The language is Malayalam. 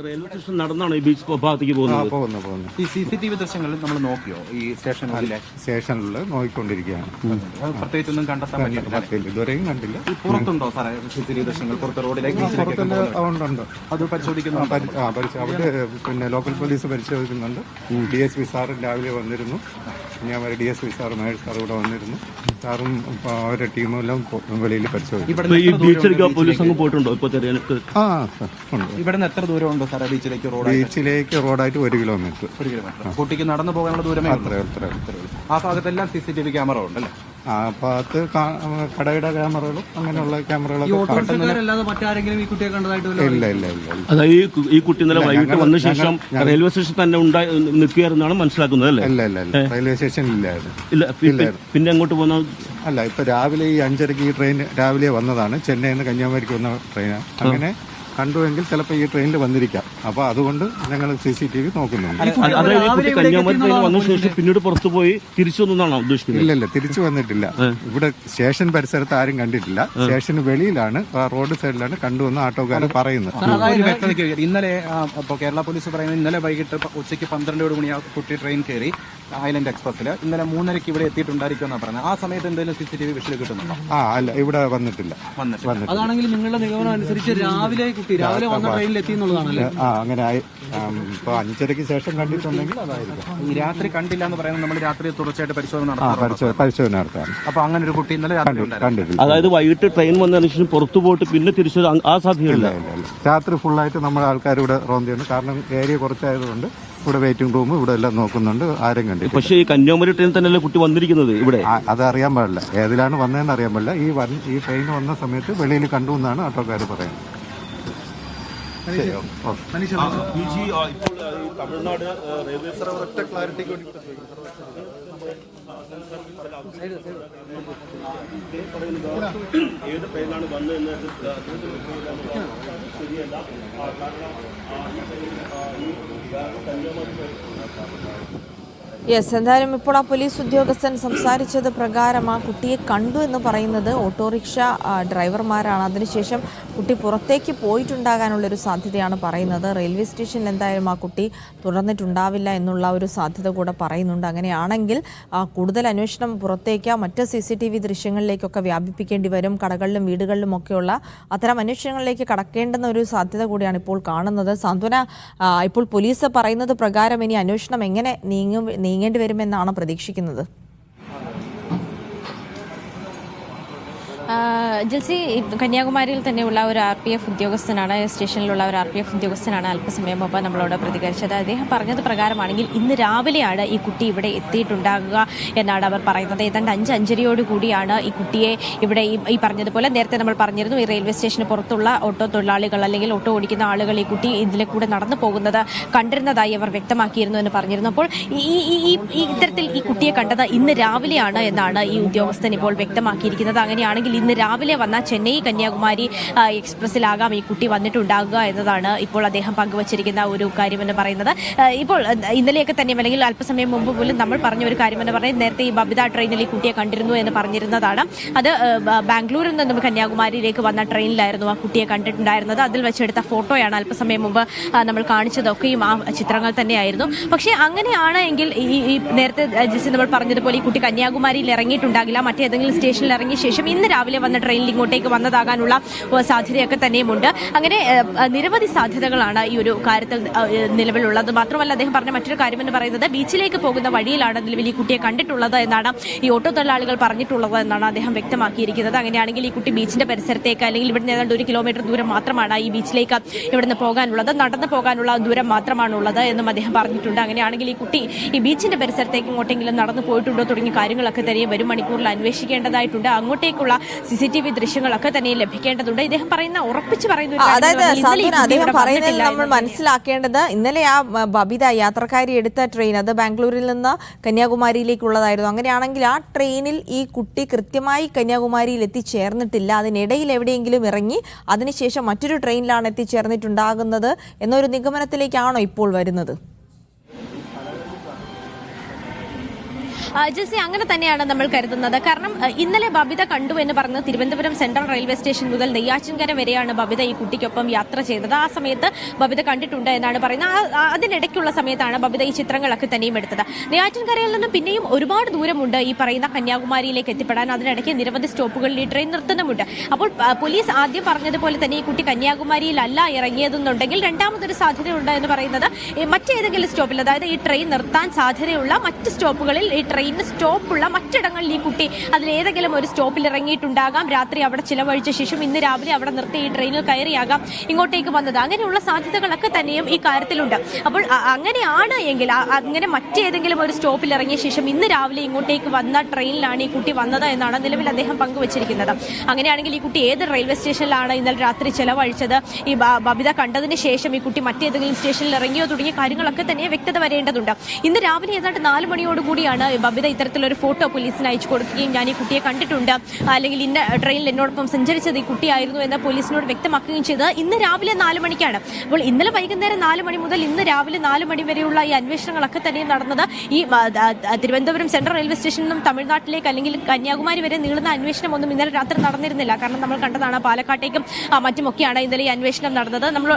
റെയിൽവേ സ്റ്റേഷൻ നടന്നാണ് ഈ ബീച്ച് ഭാഗത്തേക്ക് പോകുന്നത്. ഈ CCTV ദൃശ്യങ്ങളിൽ നമ്മൾ നോക്കിയോ? ഈ സ്റ്റേഷനിൽ നോക്കിക്കൊണ്ടിരിക്കുകയാണ്. പ്രത്യേകിച്ചൊന്നും കണ്ടെത്താൻ പറ്റില്ല, ഇതുവരെയും കണ്ടില്ല. പുറത്തുണ്ടോ സാറേ CCTV ദൃശ്യങ്ങൾ? പുറത്ത് റോഡിലേക്ക് ഉണ്ട്. അത് പരിശോധിക്കുന്നു. അവിടെ പിന്നെ ലോക്കൽ പോലീസ് പരിശോധിക്കുന്നുണ്ട്. DSP സാർ രാവിലെ വന്നിരുന്നു. ഞാൻ DSP സാർ മേയർ സാർ ഇവിടെ വന്നിരുന്നു. സാറും അവരുടെ ടീമെല്ലാം വെളിയിൽ പരിശോധിക്കും. പോലീസ് അങ്ങ് പോയിട്ടുണ്ടോ? ഇവിടുന്ന് എത്ര ദൂരം ഉണ്ടോ സാറേ ബീച്ചിലേക്ക്? ബീച്ചിലേക്ക് റോഡായിട്ട് 1 കിലോമീറ്റർ. കുട്ടിക്ക് നടന്നു പോകാനുള്ള ദൂരമേ അത്രേ. ആ ഭാഗത്തെല്ലാം CCTV ക്യാമറ ഉണ്ടല്ലേ? ആ ഭാഗത്ത് കടയുടെ ക്യാമറകളും അങ്ങനെയുള്ള ക്യാമറകളൊക്കെ മറ്റാരെങ്കിലും ഈ കുട്ടിയെ കണ്ടതായിട്ട് ഇല്ല. അതായത് ഈ കുട്ടി ഇന്നലെ വൈകിട്ട് വന്ന ശേഷം റെയിൽവേ സ്റ്റേഷൻ തന്നെ നിൽക്കുകയായിരുന്നാണ് മനസ്സിലാക്കുന്നത് അല്ലേ? ഇല്ല റെയിൽവേ സ്റ്റേഷൻ ഇല്ലായിരുന്നു. പിന്നെ അങ്ങോട്ട് പോകുന്ന അല്ല, ഇപ്പൊ രാവിലെ ഈ 5:30 ഈ ട്രെയിൻ രാവിലെ വന്നതാണ്. ചെന്നൈയിൽ നിന്ന് കന്യാകുമാരിക്ക് വന്ന ട്രെയിനാണ്. അങ്ങനെ കണ്ടുവെങ്കിൽ ചിലപ്പോൾ ഈ ട്രെയിനിൽ വന്നിരിക്കാം. അപ്പൊ അതുകൊണ്ട് ഞങ്ങൾ CCTV നോക്കുന്നുണ്ട്. കന്യാകുമാരി വന്ന ശേഷം പിന്നീട് പുറത്തു പോയി തിരിച്ചു വന്നതാണോ ഉദ്ദേശിക്കുന്നത്? ഇല്ല തിരിച്ചു വന്നിട്ടില്ല. ഇവിടെ സ്റ്റേഷൻ പരിസരത്ത് ആരും കണ്ടിട്ടില്ല. സ്റ്റേഷന് വെളിയിലാണ്, റോഡ് സൈഡിലാണ് കണ്ടുവന്ന ആട്ടോക്കാർ പറയുന്നത്. ഇന്നലെ കേരള പോലീസ് പറയുന്നത് ഇന്നലെ വൈകിട്ട് ഉച്ചയ്ക്ക് 12 ആ കുട്ടി ട്രെയിൻ കയറി ഐലൻഡ് എക്സ്പ്രസിൽ ഇന്നലെ 3:30 ഇവിടെ എത്തിയിട്ടുണ്ടായിരിക്കുമെന്നാണ് പറയുന്നത്. ആ സമയത്ത് എന്തെങ്കിലും CCTV വിഷയം കിട്ടുന്നുണ്ടോ? അല്ല, ഇവിടെ വന്നിട്ടില്ല. അതാണെങ്കിൽ നിങ്ങളുടെ നിഗമനം അനുസരിച്ച് രാവിലെ വന്ന ട്രെയിനിൽ എത്തി എന്നുള്ളതാണല്ലേ? അങ്ങനെ ഇപ്പൊ 5:30 ശേഷം കണ്ടിട്ടുണ്ടെങ്കിൽ അതായിരിക്കും. ഈ രാത്രി കണ്ടില്ല എന്ന് പറയുന്നത് നമ്മൾ രാത്രി തുടർച്ചയായിട്ട് പരിശോധന നടത്താം. അപ്പൊ അങ്ങനെ ഒരു കുട്ടി ഇന്നലെ കണ്ടിട്ടില്ല. അതായത് വൈകിട്ട് ട്രെയിൻ വന്നതിന് ശേഷം പുറത്തു പോയിട്ട് പിന്നെ തിരിച്ചു ആ സാധ്യതയില്ല. രാത്രി ഫുള്ളായിട്ട് നമ്മുടെ ആൾക്കാർ ഇവിടെ റോന്തിയാണ്. കാരണം ഏരിയ കുറച്ചായതുകൊണ്ട് ഇവിടെ വെയിറ്റിംഗ് റൂം ഇവിടെ എല്ലാം നോക്കുന്നുണ്ട്. ആരും കണ്ടില്ല. പക്ഷേ ഈ കന്യാകുമാരി ട്രെയിൻ തന്നെയല്ലേ കുട്ടി വന്നിരിക്കുന്നത് ഇവിടെ? അത് അറിയാൻ പാടില്ല, ഏതിലാണ് വന്നതെന്ന് അറിയാൻ പാടില്ല. ഈ ട്രെയിൻ വന്ന സമയത്ത് വെളിയിൽ കണ്ടു എന്നാണ് ഓട്ടോക്കാർ പറയുന്നത്. തമിഴ്നാട് റെയിൽവേ ഏത് ട്രെയിനാണ് വന്നതെന്ന് ശരിയല്ല. യെസ്, എന്തായാലും ഇപ്പോൾ ആ പോലീസ് ഉദ്യോഗസ്ഥൻ സംസാരിച്ചത് പ്രകാരം ആ കുട്ടിയെ കണ്ടു എന്ന് പറയുന്നത് ഓട്ടോറിക്ഷ ഡ്രൈവർമാരാണ്. അതിനുശേഷം കുട്ടി പുറത്തേക്ക് പോയിട്ടുണ്ടാകാനുള്ളൊരു സാധ്യതയാണ് പറയുന്നത്. റെയിൽവേ സ്റ്റേഷനിൽ എന്തായാലും ആ കുട്ടി തുറന്നിട്ടുണ്ടാവില്ല എന്നുള്ള ഒരു സാധ്യത കൂടെ പറയുന്നുണ്ട്. അങ്ങനെയാണെങ്കിൽ കൂടുതൽ അന്വേഷണം പുറത്തേക്ക് മറ്റ് CCTV ദൃശ്യങ്ങളിലേക്കൊക്കെ വ്യാപിപ്പിക്കേണ്ടി വരും. കടകളിലും വീടുകളിലും ഒക്കെയുള്ള അത്തരം അന്വേഷണങ്ങളിലേക്ക് കടക്കേണ്ടുന്ന ഒരു സാധ്യത കൂടിയാണ് ഇപ്പോൾ കാണുന്നത്. സാന്ത്വന, ഇപ്പോൾ പോലീസ് പറയുന്നത് പ്രകാരം ഇനി അന്വേഷണം എങ്ങനെ നീങ്ങേണ്ടി വരുമെന്നാണ് പ്രതീക്ഷിക്കുന്നത്? ജിൽസി, കന്യാകുമാരിയിൽ തന്നെയുള്ള ഒരു RPF ഉദ്യോഗസ്ഥനാണ്, സ്റ്റേഷനിലുള്ള ഒരു RPF ഉദ്യോഗസ്ഥനാണ് അല്പസമയം മുമ്പ് നമ്മളോട് പ്രതികരിച്ചത്. അദ്ദേഹം പറഞ്ഞത് പ്രകാരമാണെങ്കിൽ ഇന്ന് രാവിലെയാണ് ഈ കുട്ടി ഇവിടെ എത്തിയിട്ടുണ്ടാകുക എന്നാണ് അവർ പറയുന്നത്. ഏതാണ്ട് 5:50 കൂടിയാണ് ഈ കുട്ടിയെ ഇവിടെ ഈ പറഞ്ഞതുപോലെ നേരത്തെ നമ്മൾ പറഞ്ഞിരുന്നു, ഈ റെയിൽവേ സ്റ്റേഷന് പുറത്തുള്ള ഓട്ടോ തൊഴിലാളികൾ അല്ലെങ്കിൽ ഓട്ടോ ഓടിക്കുന്ന ആളുകൾ ഈ കുട്ടി ഇതിലെ കൂടെ നടന്നു പോകുന്നത് കണ്ടിരുന്നതായി അവർ വ്യക്തമാക്കിയിരുന്നു എന്ന് പറഞ്ഞിരുന്നു. അപ്പോൾ ഈ ഇത്തരത്തിൽ ഈ കുട്ടിയെ കണ്ടത് ഇന്ന് രാവിലെയാണ് എന്നാണ് ഈ ഉദ്യോഗസ്ഥൻ ഇപ്പോൾ വ്യക്തമാക്കിയിരിക്കുന്നത്. അങ്ങനെയാണെങ്കിൽ ഇന്ന് രാവിലെ വന്ന ചെന്നൈ കന്യാകുമാരി എക്സ്പ്രസിലാകാം ഈ കുട്ടി വന്നിട്ടുണ്ടാകുക എന്നതാണ് ഇപ്പോൾ അദ്ദേഹം പങ്കുവച്ചിരിക്കുന്ന ഒരു കാര്യമെന്ന് പറയുന്നത്. ഇപ്പോൾ ഇന്നലെയൊക്കെ തന്നെ അല്ലെങ്കിൽ അല്പസമയം മുമ്പ് പോലും നമ്മൾ പറഞ്ഞ ഒരു കാര്യമെന്ന് പറയുന്നത് നേരത്തെ ഈ ബബിത ട്രെയിനിൽ ഈ കുട്ടിയെ കണ്ടിരുന്നു എന്ന് പറഞ്ഞിരുന്നതാണ്. അത് ബാംഗ്ലൂരിൽ നിന്നും കന്യാകുമാരിയിലേക്ക് വന്ന ട്രെയിനിലായിരുന്നു ആ കുട്ടിയെ കണ്ടിട്ടുണ്ടായിരുന്നത്. അതിൽ വെച്ചെടുത്ത ഫോട്ടോയാണ് അല്പസമയം മുമ്പ് നമ്മൾ കാണിച്ചതൊക്കെയും ആ ചിത്രങ്ങൾ തന്നെയായിരുന്നു. പക്ഷേ അങ്ങനെയാണ് എങ്കിൽ ഈ നേരത്തെ ജിസി നമ്മൾ പറഞ്ഞതുപോലെ ഈ കുട്ടി കന്യാകുമാരിയിൽ ഇറങ്ങിയിട്ടുണ്ടാകില്ല, മറ്റേതെങ്കിലും സ്റ്റേഷനിൽ ഇറങ്ങിയ ശേഷം ഇന്ന് രാവിലെ വന്ന ട്രെയിനിൽ ഇങ്ങോട്ടേക്ക് വന്നതാകാനുള്ള സാധ്യതയൊക്കെ തന്നെയുമുണ്ട്. അങ്ങനെ നിരവധി സാധ്യതകളാണ് ഈ ഒരു കാര്യത്തിൽ നിലവിലുള്ളത്. മാത്രമല്ല അദ്ദേഹം പറഞ്ഞ മറ്റൊരു കാര്യമെന്ന് പറയുന്നത് ബീച്ചിലേക്ക് പോകുന്ന വഴിയിലാണ് നിലവിൽ ഈ കുട്ടിയെ കണ്ടിട്ടുള്ളത് എന്നാണ് ഈ ഓട്ടോ തൊഴിലാളികൾ പറഞ്ഞിട്ടുള്ളത് എന്നാണ് അദ്ദേഹം വ്യക്തമാക്കിയിരിക്കുന്നത്. അങ്ങനെയാണെങ്കിൽ ഈ കുട്ടി ബീച്ചിന്റെ പരിസരത്തേക്ക് അല്ലെങ്കിൽ ഇവിടുന്ന് ഏതാണ്ട് 1 കിലോമീറ്റർ ദൂരം മാത്രമാണ് ഈ ബീച്ചിലേക്ക് ഇവിടുന്ന് പോകാനുള്ളത്, നടന്നു പോകാനുള്ള ദൂരം മാത്രമാണുള്ളത് എന്നും അദ്ദേഹം പറഞ്ഞിട്ടുണ്ട്. അങ്ങനെയാണെങ്കിൽ ഈ കുട്ടി ഈ ബീച്ചിന്റെ പരിസരത്തേക്ക് ഇങ്ങോട്ടെങ്കിലും നടന്നു പോയിട്ടുണ്ടോ തുടങ്ങിയ കാര്യങ്ങളൊക്കെ തന്നെ വരും മണിക്കൂറിൽ അന്വേഷിക്കേണ്ടതായിട്ടുണ്ട്. അങ്ങോട്ടേക്കുള്ള CCTV ദൃശ്യങ്ങളൊക്കെ തന്നെ ലഭിക്കേണ്ടതുണ്ട്. ഇദ്ദേഹം പറയുന്ന ഉറപ്പിച്ച് പറയുന്ന അദ്ദേഹം പറയുന്നതിൽ നമ്മൾ മനസ്സിലാക്കേണ്ടത് ഇന്നലെ ആ ബബിത യാത്രക്കാരി എടുത്ത ട്രെയിൻ അത് ബാംഗ്ലൂരിൽ നിന്ന് കന്യാകുമാരിയിലേക്കുള്ളതായിരുന്നു. അങ്ങനെയാണെങ്കിൽ ആ ട്രെയിനിൽ ഈ കുട്ടി കൃത്യമായി കന്യാകുമാരിയിൽ എത്തിച്ചേർന്നിട്ടില്ല. അതിനിടയിൽ എവിടെയെങ്കിലും ഇറങ്ങി അതിനുശേഷം മറ്റൊരു ട്രെയിനിലാണ് എത്തിച്ചേർന്നിട്ടുണ്ടാകുന്നത് എന്നൊരു നിഗമനത്തിലേക്കാണോ ഇപ്പോൾ വരുന്നത്? ജിൽസി, അങ്ങനെ തന്നെയാണ് നമ്മൾ കരുതുന്നത്. കാരണം ഇന്നലെ ബബിത കണ്ടു എന്ന് പറഞ്ഞത് തിരുവനന്തപുരം സെൻട്രൽ റെയിൽവേ സ്റ്റേഷൻ മുതൽ നെയ്യാറ്റിൻകര വരെയാണ് ബബിത ഈ കുട്ടിക്കൊപ്പം യാത്ര ചെയ്തത്. ആ സമയത്ത് ബബിത കണ്ടിട്ടുണ്ട് എന്നാണ് പറയുന്നത്. അതിനിടയ്ക്കുള്ള സമയത്താണ് ബബിത ഈ ചിത്രങ്ങളൊക്കെ തന്നെയും എടുത്തത്. നെയ്യാറ്റിൻകരയിൽ നിന്നും പിന്നെയും ഒരുപാട് ദൂരമുണ്ട് ഈ പറയുന്ന കന്യാകുമാരിയിലേക്ക് എത്തിപ്പെടാൻ. അതിനിടയ്ക്ക് നിരവധി സ്റ്റോപ്പുകളിൽ ഈ ട്രെയിൻ നിർത്തുന്നുമുണ്ട്. അപ്പോൾ പോലീസ് ആദ്യം പറഞ്ഞതുപോലെ തന്നെ ഈ കുട്ടി കന്യാകുമാരിയിലല്ല ഇറങ്ങിയതെന്നുണ്ടെങ്കിൽ രണ്ടാമതൊരു സാധ്യതയുണ്ട് എന്ന് പറയുന്നത് മറ്റേതെങ്കിലും സ്റ്റോപ്പിൽ, അതായത് ഈ ട്രെയിൻ നിർത്താൻ സാധ്യതയുള്ള മറ്റ് സ്റ്റോപ്പുകളിൽ, ഈ ട്രെയിനിന് സ്റ്റോപ്പുള്ള മറ്റിടങ്ങളിൽ ഈ കുട്ടി അതിലേതെങ്കിലും ഒരു സ്റ്റോപ്പിൽ ഇറങ്ങിയിട്ടുണ്ടാകാം. രാത്രി അവിടെ ചിലവഴിച്ച ശേഷം ഇന്ന് രാവിലെ അവിടെ നിർത്തി ഈ ട്രെയിനിൽ കയറിയാകാം ഇങ്ങോട്ടേക്ക് വന്നത്. അങ്ങനെയുള്ള സാധ്യതകളൊക്കെ തന്നെയും ഈ കാര്യത്തിലുണ്ട്. അപ്പോൾ അങ്ങനെയാണ് എങ്കിൽ അങ്ങനെ മറ്റേതെങ്കിലും ഒരു സ്റ്റോപ്പിൽ ഇറങ്ങിയ ശേഷം ഇന്ന് രാവിലെ ഇങ്ങോട്ടേക്ക് വന്ന ട്രെയിനിലാണ് ഈ കുട്ടി വന്നത് എന്നാണ് നിലവിൽ അദ്ദേഹം പങ്കുവച്ചിരിക്കുന്നത്. അങ്ങനെയാണെങ്കിൽ ഈ കുട്ടി ഏത് റെയിൽവേ സ്റ്റേഷനിലാണ് ഇന്നലെ രാത്രി ചെലവഴിച്ചത്, ഈ ബബിത കണ്ടതിന് ശേഷം ഈ കുട്ടി മറ്റേതെങ്കിലും സ്റ്റേഷനിൽ ഇറങ്ങിയോ തുടങ്ങിയ കാര്യങ്ങളൊക്കെ തന്നെ വ്യക്തത വരേണ്ടതുണ്ട്. ഇന്ന് രാവിലെ ഏതാണ്ട് 4 മണിയോടുകൂടിയാണ് ബബിത ഇത്തരത്തിലൊരു ഫോട്ടോ പോലീസിന് അയച്ചു കൊടുക്കുകയും ഞാൻ ഈ കുട്ടിയെ കണ്ടിട്ടുണ്ട്, അല്ലെങ്കിൽ ഇന്ന ട്രെയിനിൽ എന്നോടൊപ്പം സഞ്ചരിച്ചത് ഈ കുട്ടിയായിരുന്നു എന്ന് പോലീസിനോട് വ്യക്തമാക്കുകയും ചെയ്തത് ഇന്ന് രാവിലെ 4 മണിക്കാണ്. അപ്പോൾ ഇന്നലെ വൈകുന്നേരം 4 മണി മുതൽ ഇന്ന് രാവിലെ 4 മണി വരെയുള്ള ഈ അന്വേഷണങ്ങളൊക്കെ തന്നെ നടന്നത് ഈ തിരുവനന്തപുരം സെൻട്രൽ റെയിൽവേ സ്റ്റേഷനിൽ നിന്നും തമിഴ്നാട്ടിലേക്ക് അല്ലെങ്കിൽ കന്യാകുമാരി വരെ നീളുന്ന അന്വേഷണം ഒന്നും ഇന്നലെ രാത്രി നടന്നിരുന്നില്ല. കാരണം നമ്മൾ കണ്ടതാണ് പാലക്കാട്ടേക്കും മറ്റുമൊക്കെയാണ് ഇന്നലെ ഈ അന്വേഷണം നടന്നത്. നമ്മൾ